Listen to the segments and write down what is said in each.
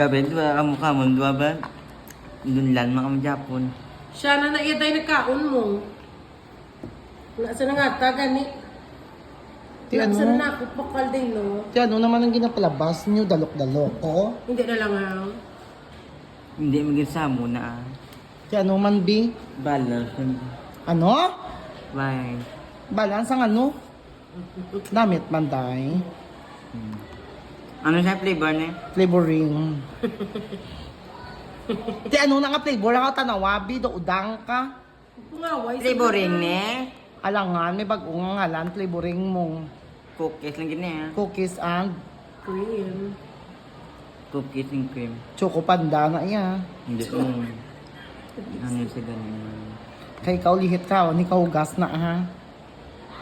Sabi, diba, kamukha mo, diba ba? Doon lang mga Japon. Siya na naitay na kaon mo. Nasa na nga ta, gani. Ti Nasa ano? na ako pakal din, no? Ti ano naman ang ginapalabas niyo, dalok-dalok, oh? Hindi na lang ang... Hindi mag-isamo na ah. Ti ano man, B? Balance. Ano? Bye. Balance ang ano? Damit man, day. Ano siya flavor niya? Flavoring. Ti ano na nga flavor? Ang tanawabi, do udang ka. Pungaway. Flavoring niya? Alangan, may bagong ngalan, flavoring mong Cookies lang ganyan. cookies and Cream. Cookies and cream. choco panda na iya. Hindi ko. Ano yung sa ganun? Kay ikaw lihit ka, o, ni kahugas na ha.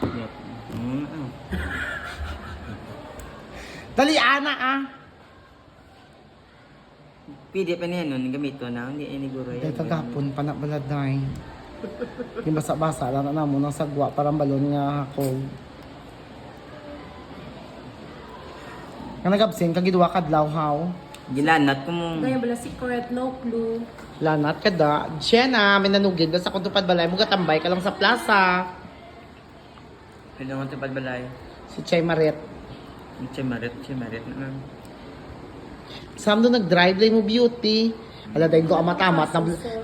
Yep. Dali ana ah. Pwede pa niya nun, gamito na. Hindi ay niguro Dahil kagapon pa na baladay. Yung basa-basa lang na mo ng sagwa, parang balon nga ako. Nga nag-absent, kagidwa kadlaw haw. Gilanat ko mo. Gaya bala secret, no clue. Lanat ka da. Jenna, may nanugid na sa kuntupad balay mo, gatambay ka lang sa plaza. Pwede mo tapad balay. Si Chay Maret. Chimaret na. Sam doon nag-drive lang mo beauty. Ala, dahil go amat-amat.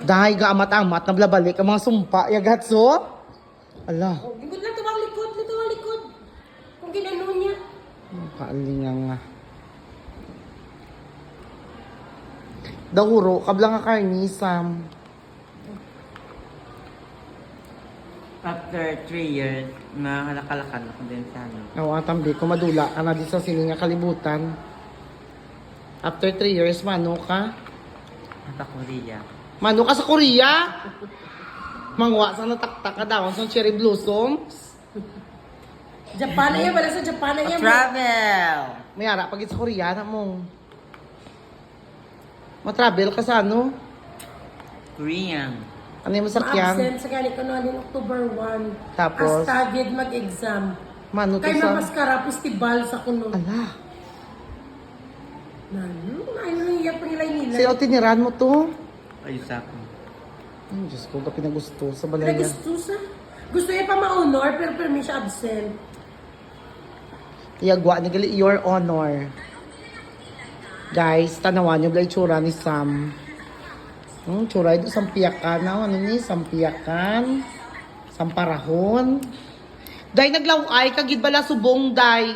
Dahil go amat-amat, nablabalik ang mga sumpa. Yagatso? Ala. Oh, likod lang, tumang likod. Tumang likod. Kung ginano niya. Kaalinga nga. Dahuro, kabla nga karni, Sam. After 3 years, nakalakan ako din sa ano. Awa, tambi, kumadula ka na di sa sininga kalibutan. After 3 years, mano ka? Sa Korea. Mano ka sa Korea? Mangwa sa nataktak ka daw sa cherry blossoms. Japan na yan, bala sa Japan na yan. Travel! May ara, pagit sa Korea na mong. Matravel ka sa ano? Korean. Ano yung masakyan? Ma-absent sa gani ko noon October 1. Tapos? Astagid mag-exam. Mano to Kay sa... mapaskara, festival sa kuno. Ala, Ano yung iyak pa nila. sa'yo tiniran mo to? Ayos ako. Ay, Diyos ko, kapag pinagusto sa balay niya. Gusto gusto niya pa ma-honor, pero may siya absent. Iyagwa ni gali, your honor. Guys, tanawan niyo blay tsura ni Sam. Tsura ito, sampiyakan na. Ano ni? Sampiyakan. Samparahon. Day, naglaway, kagid bala subong, day.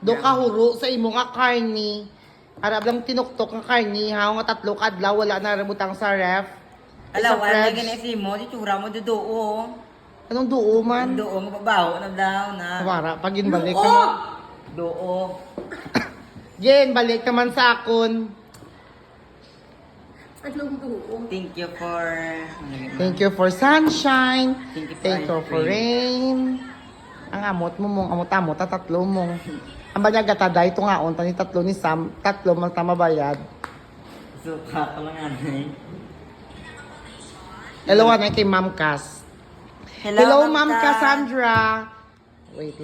Do kahuro sa imo nga karni. Arab lang tinuktok nga karni. Ha, nga 3 kadlaw, wala na ramutang sa ref. Alam, Sa wala na fridge. ganesi mo, di tsura mo dodo. Anong duo man? Doon, mababaho na daw na. Para, pag balik ka Oo! Doo. Jen, balik naman sa akon. Anong doon? Thank you for... Thank you for sunshine. Thank you for Thank you ice for cream. rain. Ang amot mo mong amot-amot, tatlo mong. Ang banyaga tada, ito nga, unta ni tatlo ni Sam, tatlo mang tamabayad. Suka ka lang ano eh. Hello, anay kay Ma'am Cass. Hello, Ma'am Cassandra. Wait lang.